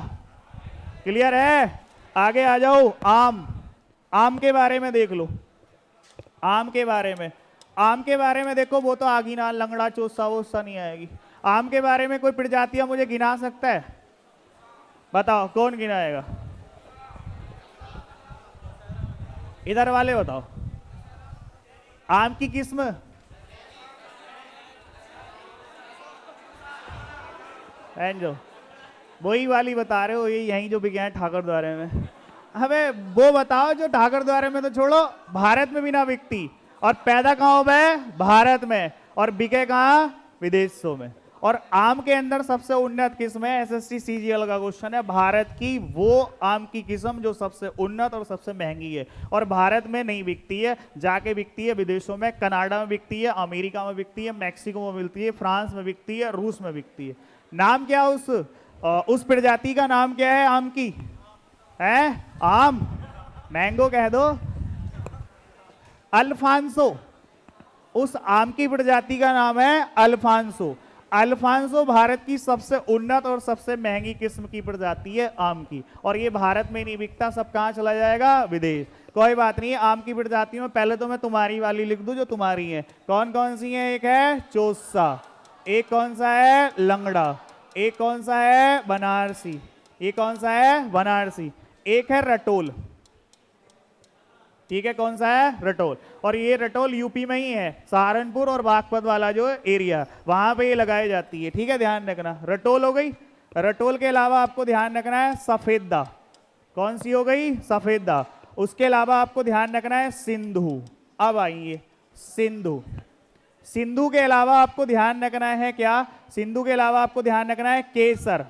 क्लियर है? आगे आ जाओ। आम, आम के बारे में देख लो। आम के बारे में, आम के बारे में देखो, वो तो आगीना लंगड़ा चोसा वोसा नहीं आएगी। आम के बारे में कोई प्रजातियां मुझे गिना सकता है? बताओ कौन गिनाएगा? इधर वाले बताओ। आम की किस्म? जो वही वाली बता रहे हो, ये यहीं जो बिके हैं ठाकर द्वारे में। हमें वो बताओ जो ठाकर द्वारे में तो छोड़ो, भारत में भी ना बिकती, और पैदा कहाँ हो गए? भारत में, और बिके कहाँ? विदेशों में। और आम के अंदर सबसे उन्नत किस्म है, SST CGL का क्वेश्चन है, भारत की वो आम की किस्म जो सबसे उन्नत और सबसे महंगी है, और भारत में नहीं बिकती है, जाके बिकती है विदेशों में। कनाडा में बिकती है, अमेरिका में बिकती है, मैक्सिको में मिलती है, फ्रांस में बिकती है, रूस में बिकती है। नाम क्या उस प्रजाति का नाम क्या है? आम की है? आम, मैंगो कह दो। अल्फांसो, उस आम की प्रजाति का नाम है अल्फांसो। अल्फांसो भारत की सबसे उन्नत और सबसे महंगी किस्म की प्रजाति है आम की, और ये भारत में नहीं बिकता, सब कहां चला जाएगा? विदेश। कोई बात नहीं, आम की प्रजातियों में पहले तो मैं तुम्हारी वाली लिख दूं जो तुम्हारी है। कौन कौन सी है? एक है चोसा, एक कौन सा है? लंगड़ा, एक कौन सा है? बनारसी, ये कौन सा है? बनारसी। एक है रटोल, ठीक है, कौन सा है? रटोल। और ये रटोल यूपी में ही है, सहारनपुर और बागपत वाला जो एरिया, वहां पे ये लगाई जाती है, ठीक है, ध्यान रखना। रटोल हो गई। रटोल के अलावा आपको ध्यान रखना है सफेदा। कौन सी हो गई? सफेदा। उसके अलावा आपको ध्यान रखना है सिंधु। अब आइए सिंधु। सिंधु के अलावा आपको ध्यान रखना है क्या? सिंधु के अलावा आपको ध्यान रखना है केसर।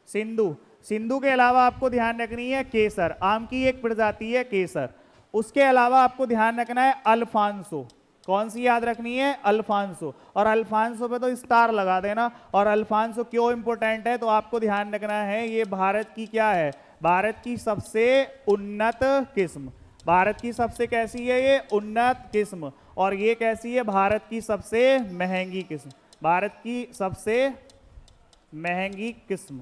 सिंधु, सिंधु के अलावा आपको ध्यान रखनी है केसर, आम की एक प्रजाति है केसर। उसके अलावा आपको ध्यान रखना है अल्फांसो। कौन सी याद रखनी है? अल्फांसो। और अल्फांसो पे तो स्टार लगा देना। और अल्फांसो क्यों इंपॉर्टेंट है? तो आपको ध्यान रखना है ये भारत की क्या है? भारत की सबसे उन्नत किस्म। भारत की सबसे कैसी है ये? उन्नत किस्म। और ये कैसी है? भारत की सबसे महंगी किस्म। भारत की सबसे महंगी किस्म,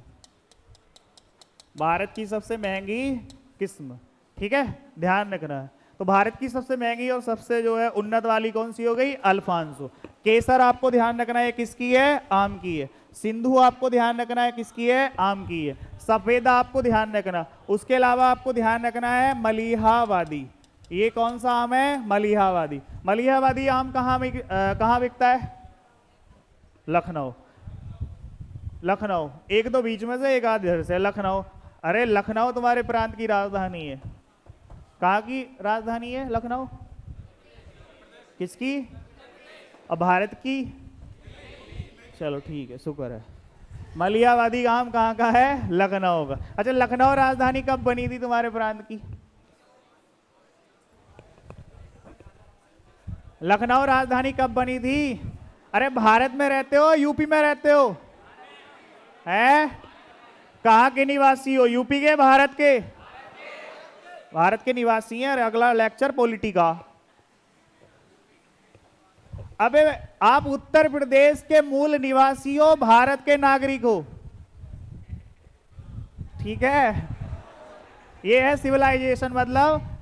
भारत की सबसे महंगी किस्म, ठीक है, ध्यान रखना है। तो भारत की सबसे महंगी और सबसे जो है उन्नत वाली कौन सी हो गई? अल्फांसो। केसर आपको ध्यान रखना है किसकी है? आम की है। सिंधु आपको ध्यान रखना है किसकी है? आम की है। सफेदा आपको ध्यान रखना। उसके अलावा आपको ध्यान रखना है मलिहावादी। ये कौन सा आम है? मलिहावादी। मलिहावादी आम कहाँ बिकता है? लखनऊ। लखनऊ, एक तो बीच में से एक आध इधर से। लखनऊ, अरे लखनऊ तुम्हारे प्रांत की राजधानी है। कहाँ की राजधानी है लखनऊ? किसकी? अब भारत की? चलो ठीक है, शुक्र है। मलियावादी गांव कहाँ का है? लखनऊ का। अच्छा, लखनऊ राजधानी कब बनी थी तुम्हारे प्रांत की? लखनऊ राजधानी कब बनी थी? अरे भारत में रहते हो यूपी में रहते हो? हैं? कहाँ के निवासी हो? यूपी के, भारत के? भारत के निवासी हैं। अगला लेक्चर पॉलिटी का। अबे आप उत्तर प्रदेश के मूल निवासी हो, भारत के नागरिक हो, ठीक है? ये है सिविलाइजेशन। मतलब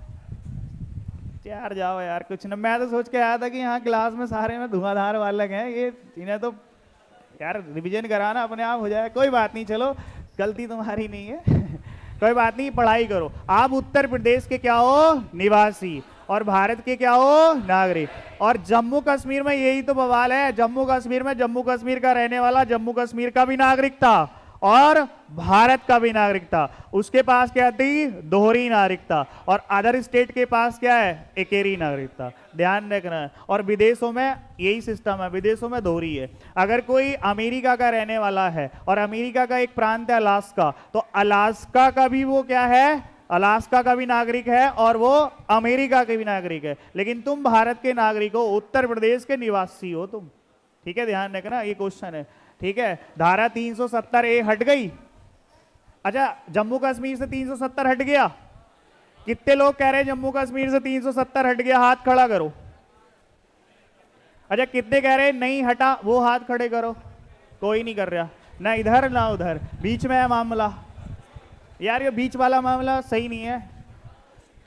यार जाओ यार, कुछ ना। मैं तो सोच के आया था कि यहाँ क्लास में सारे में धुआंधार वाले हैं, ये इन्हें तो यार रिवीजन कराना अपने आप हो जाए। कोई बात नहीं, चलो गलती तुम्हारी नहीं है। कोई बात नहीं, पढ़ाई करो। आप उत्तर प्रदेश के क्या हो? निवासी। और भारत के क्या हो? नागरिक। और जम्मू कश्मीर में यही तो बवाल है। जम्मू कश्मीर में जम्मू कश्मीर का रहने वाला जम्मू कश्मीर का भी नागरिक था और भारत का भी नागरिक था। उसके पास क्या थी? दोहरी नागरिकता। और अदर स्टेट के पास क्या है? एकेरी नागरिकता। ध्यान रखना है। और विदेशों में यही सिस्टम है, विदेशों में दोहरी है। अगर कोई अमेरिका का रहने वाला है और अमेरिका का एक प्रांत है अलास्का, तो अलास्का का भी वो क्या है? अलास्का का भी नागरिक है और वो अमेरिका के भी नागरिक है। लेकिन तुम भारत के नागरिक हो, उत्तर प्रदेश के निवासी हो तुम, ठीक है? ध्यान रखना, ये क्वेश्चन है, ठीक है? धारा 370A हट गई। अच्छा, जम्मू कश्मीर से 370 हट गया? कितने लोग कह रहे हैं जम्मू कश्मीर से 370 हट गया? हाथ खड़ा करो। अच्छा, कितने कह रहे हैं नहीं हटा? वो हाथ खड़े करो। कोई नहीं कर रहा, ना इधर ना उधर, बीच में है मामला। यार ये बीच वाला मामला सही नहीं है,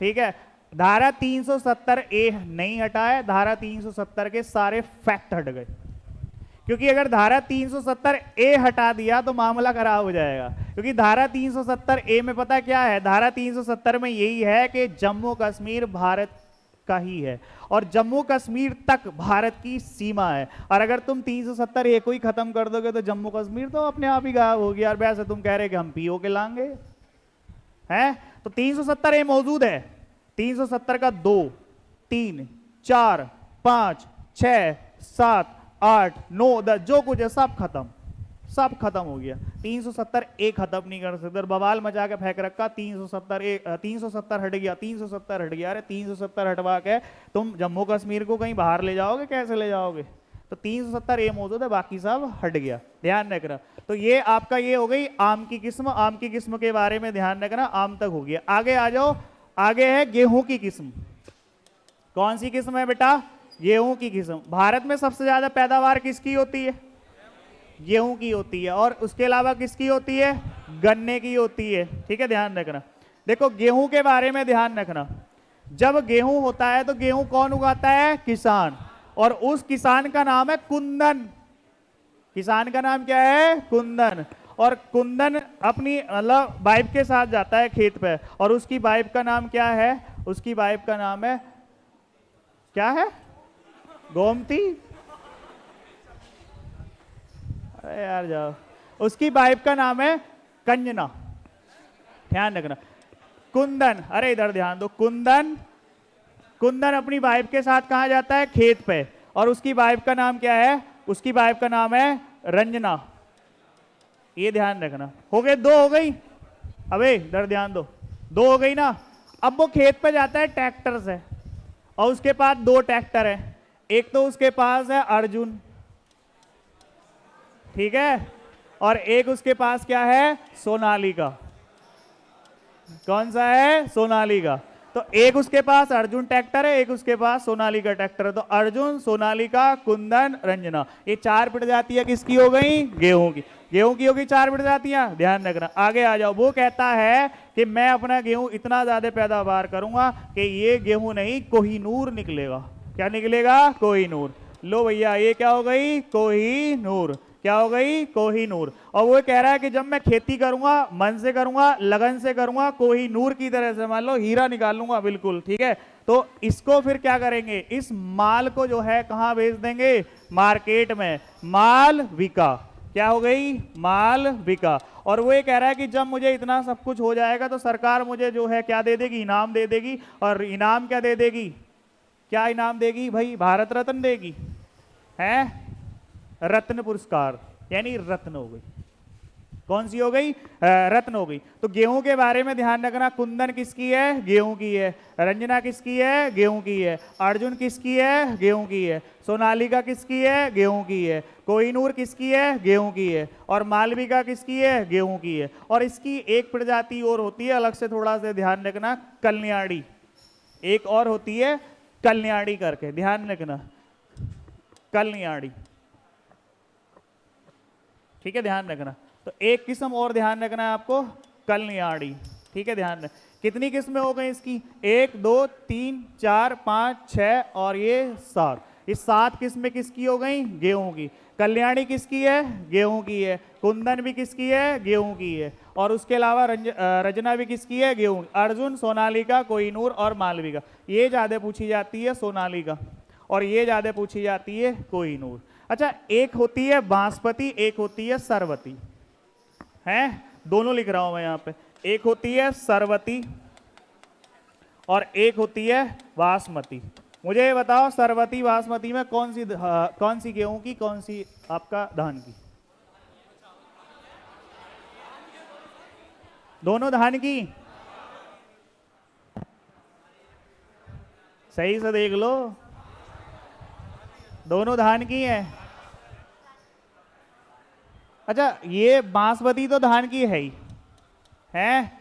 ठीक है? धारा 370A नहीं हटा है, धारा 370 के सारे फैक्ट हट गए। क्योंकि अगर धारा 370A हटा दिया तो मामला खराब हो जाएगा। क्योंकि धारा 370A में पता क्या है? धारा 370 में यही है कि जम्मू कश्मीर भारत का ही है और जम्मू कश्मीर तक भारत की सीमा है। और अगर तुम 370A को ही खत्म कर दोगे तो जम्मू कश्मीर तो अपने आप ही गायब होगी। यार वैसे तुम कह रहे कि हम पीओ के लाएंगे हैं, तो 370A मौजूद है। 370 का 2, 3, 4, 5, 6, 7, 8, 9, 10 जो कुछ है सब खत्म, सब खत्म हो गया। 370A खत्म नहीं कर सकते। बवाल मचा के फेंक रखा। 370 हट गया, 370 हट गया। अरे 370 हटवा के तुम जम्मू कश्मीर को कहीं बाहर ले जाओगे? कैसे ले जाओगे? तो 370A मौजूद है, बाकी सब हट गया। ध्यान रखना। तो ये आपका ये हो गई आम की किस्म। आम की किस्म के बारे में ध्यान रखना, आम तक हो गया। आगे आ जाओ, आगे है गेहूं की किस्म। कौन सी किस्म है बेटा? गेहूं की किस्म। भारत में सबसे ज्यादा पैदावार किसकी होती है? गेहूं की होती है। और उसके अलावा किसकी होती है? गन्ने की होती है, ठीक है? ध्यान रखना। देखो गेहूं के बारे में ध्यान रखना। जब गेहूं होता है तो गेहूं कौन उगाता है? किसान। और उस किसान का नाम है कुंदन। किसान का नाम क्या है? कुंदन। और कुंदन अपनी मतलब वाइफ के साथ जाता है खेत पे, और उसकी वाइफ का नाम क्या है? उसकी वाइफ का नाम है क्या है? गोमती। अरे यार जाओ। उसकी वाइफ का नाम है कंजना। ध्यान रखना। कुंदन, अरे इधर ध्यान दो। कुंदन, कुंदन अपनी वाइफ के साथ कहां जाता है? खेत पे। और उसकी वाइफ का नाम क्या है? उसकी वाइफ का नाम है रंजना। ये ध्यान रखना। हो गए? 2 हो गई। अबे इधर ध्यान दो। 2 हो गई ना। अब वो खेत पे जाता है ट्रैक्टर से, और उसके पास 2 ट्रैक्टर है। एक तो उसके पास है अर्जुन, ठीक है? और एक उसके पास क्या है? सोनालिका। कौन सा है? सोनालिका। तो एक उसके पास अर्जुन ट्रैक्टर है, एक उसके पास सोनालिका ट्रैक्टर है। तो अर्जुन, सोनालिका, कुंदन, रंजना, ये 4 प्रजातियां किसकी हो गई? गेहूं की। गेहूं की होगी 4 प्रजातियां। ध्यान रखना। आगे आ जाओ। वो कहता है कि मैं अपना गेहूं इतना ज्यादा पैदावार करूंगा कि ये गेहूं नहीं कोहिनूर निकलेगा। क्या निकलेगा? कोहिनूर। लो भैया, ये क्या हो गई? कोहिनूर। क्या हो गई? कोहिनूर। और वो कह रहा है कि जब मैं खेती करूंगा, मन से करूंगा, लगन से करूंगा, कोहिनूर की तरह से, मान लो हीरा निकाल लूंगा, बिल्कुल, ठीक है? तो इसको फिर क्या करेंगे? इस माल को जो है कहां बेच देंगे? मार्केट में। माल विका। क्या हो गई? मालविका। और वो ये कह रहा है कि जब मुझे इतना सब कुछ हो जाएगा तो सरकार मुझे जो है क्या दे देगी? इनाम दे देगी। और इनाम क्या दे देगी? क्या इनाम देगी भाई? भारत रत्न देगी, है? रत्न पुरस्कार, यानी रत्न हो गई। कौन सी हो गई? रत्न हो गई। तो गेहूं के बारे में ध्यान रखना, कुंदन किसकी है? गेहूं की है। रंजना किसकी है? गेहूं की है। अर्जुन किसकी है? गेहूं की है। सोनालिका किसकी है? गेहूं की है। कोहिनूर किसकी है? गेहूं की है। और मालविका किसकी है? गेहूं की है। और इसकी एक प्रजाति और होती है, अलग से थोड़ा सा ध्यान रखना, कल्याणी। एक और होती है कल्याणी करके, ध्यान रखना, कल्याणी, ठीक है, ध्यान रखना। तो एक किस्म और ध्यान रखना है आपको, कल्याणी, ठीक है, ध्यान रख। कितनी किस्में हो गई इसकी? 1 2 3 4 5 6 और ये 7। ये 7 किस्में किसकी हो गई? गेहूं की। कल्याणी किसकी है? गेहूं की है। कुंदन भी किसकी है? गेहूं की है। और उसके अलावा रजना भी किसकी है? गेहूं। अर्जुन, सोनालिका, कोहिनूर और मालविका। ये ज्यादा पूछी जाती है सोनालिका, और ये ज्यादा पूछी जाती है कोहिनूर। अच्छा, एक होती है बांसपति, एक होती है सरवती, है? दोनों लिख रहा हूं मैं यहां पे। एक होती है सरवती और एक होती है बासमती। मुझे ये बताओ, सरवती बासमती में कौन सी गेहूं की, कौन सी आपका धान की? दोनों धान की। सही से देख लो, दोनों धान की है। अच्छा, ये बांसवती तो धान की है ही, है?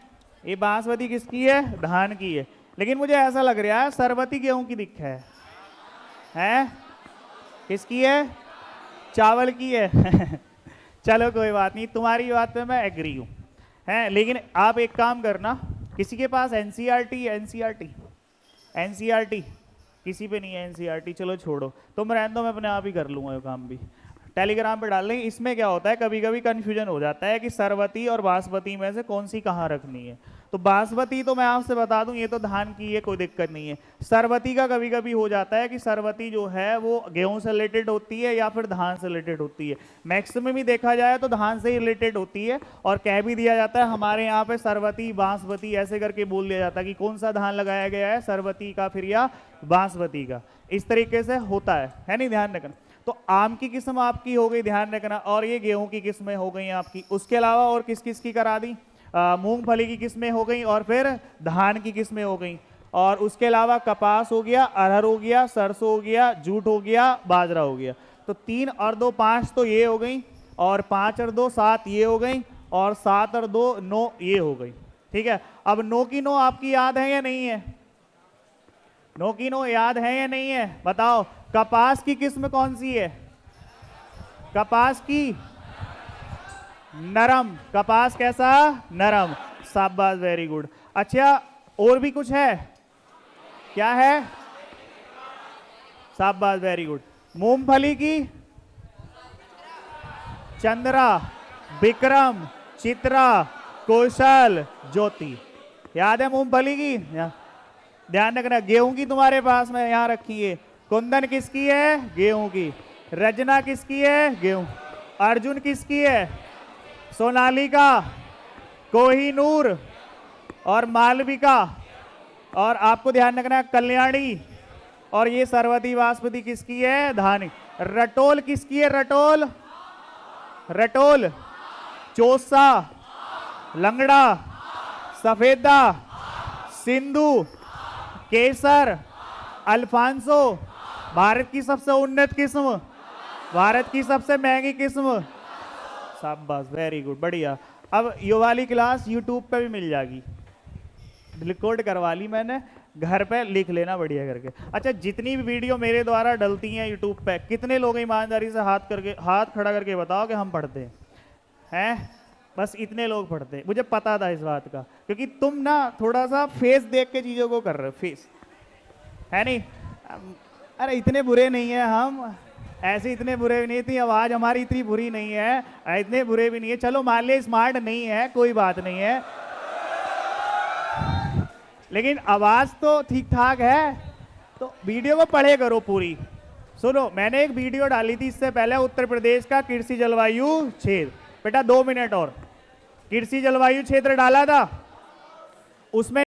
ये बांसवती किसकी है? धान की है। लेकिन मुझे ऐसा लग रहा है सरवती गेहूं की दिख है? किसकी है? चावल की है। चलो कोई बात नहीं, तुम्हारी बात पे मैं एग्री हूं, है? लेकिन आप एक काम करना, किसी के पास एनसीईआरटी? एनसीईआरटी किसी पे नहीं है एनसीईआरटी, चलो छोड़ो, तुम रहने दो, मैं अपने आप ही कर लूंगा ये काम भी। टेलीग्राम पे डाल देंगे। इसमें क्या होता है, कभी कभी कंफ्यूजन हो जाता है कि सरवती और बासमती में से कौन सी कहाँ रखनी है। तो बासमती तो मैं आपसे बता दूं, ये तो धान की है, कोई दिक्कत नहीं है। सरवती का कभी कभी हो जाता है कि सरवती जो है वो गेहूं से रिलेटेड होती है या फिर धान से रिलेटेड होती है। मैक्सिमम ही देखा जाए तो धान से ही रिलेटेड होती है। और कह भी दिया जाता है हमारे यहाँ पे सरवती बांसवती ऐसे करके बोल दिया जाता है कि कौन सा धान लगाया गया है, सरवती का फिर या बांसवती का। इस तरीके से होता है नहीं? ध्यान रखना। तो आम की किस्म आपकी हो गई, ध्यान रखना, और ये गेहूं की किस्में हो गई आपकी। उसके अलावा और किस किस की करा दी? मूंगफली की किस्में हो गई और फिर धान की किस्में हो गई। और उसके अलावा कपास हो गया, अरहर हो गया, सरसों हो गया, जूट हो गया, बाजरा हो गया। तो 3 और 2 5 तो ये हो गई, और 5 और 2 7 ये हो गई, और 7 और 2 9 ये हो गई, ठीक है? अब 9 की 9 आपकी याद है या नहीं है? 9 की 9 याद है या नहीं है? बताओ, कपास की किस्म कौन सी है? कपास की नरम। कपास कैसा? नरम। शाबाश, वेरी गुड। अच्छा, और भी कुछ है? क्या है? शाबाश, वेरी गुड। मूंगफली की चंद्रा, विक्रम, चित्रा, कौशल, ज्योति। याद है मूंगफली की? ध्यान रखना। गेहूं की तुम्हारे पास में यहां रखी है। कुंदन किसकी है? गेहूं की। रजना किसकी है? गेहूं। अर्जुन किसकी है? सोनालिका, कोहिनूर और मालविका। और आपको ध्यान रखना कल्याणी। और ये सरवती बासमती किसकी है? धानी। रटोल किसकी है? रटोल, चौसा, लंगड़ा, सफेदा, सिंधु, केसर, अल्फांसो। भारत की सबसे उन्नत किस्म, भारत की सबसे महंगी किस्म। शाबाश, वेरी गुड, बढ़िया। अब ये वाली क्लास यूट्यूब पे भी मिल जाएगी, रिकॉर्ड करवा ली मैंने, घर पे लिख लेना बढ़िया करके। अच्छा, जितनी भी वीडियो मेरे द्वारा डलती हैं यूट्यूब पे, कितने लोग ईमानदारी से हाथ खड़ा करके बताओ कि हम पढ़ते हैं? बस इतने लोग पढ़ते हैं। मुझे पता था इस बात का, क्योंकि तुम ना थोड़ा सा फेस देख के चीजों को कर रहे हो, फेस, है नहीं? अरे इतने बुरे नहीं है हम, ऐसे इतने बुरे भी नहीं थी, आवाज हमारी इतनी बुरी नहीं है, इतने बुरे भी नहीं है। चलो मान लिया स्मार्ट नहीं है, कोई बात नहीं है, लेकिन आवाज तो ठीक ठाक है। तो वीडियो को पढ़े करो पूरी, सुनो, मैंने एक वीडियो डाली थी इससे पहले, उत्तर प्रदेश का कृषि जलवायु क्षेत्र। बेटा 2 मिनट और, कृषि जलवायु क्षेत्र डाला था, उसमें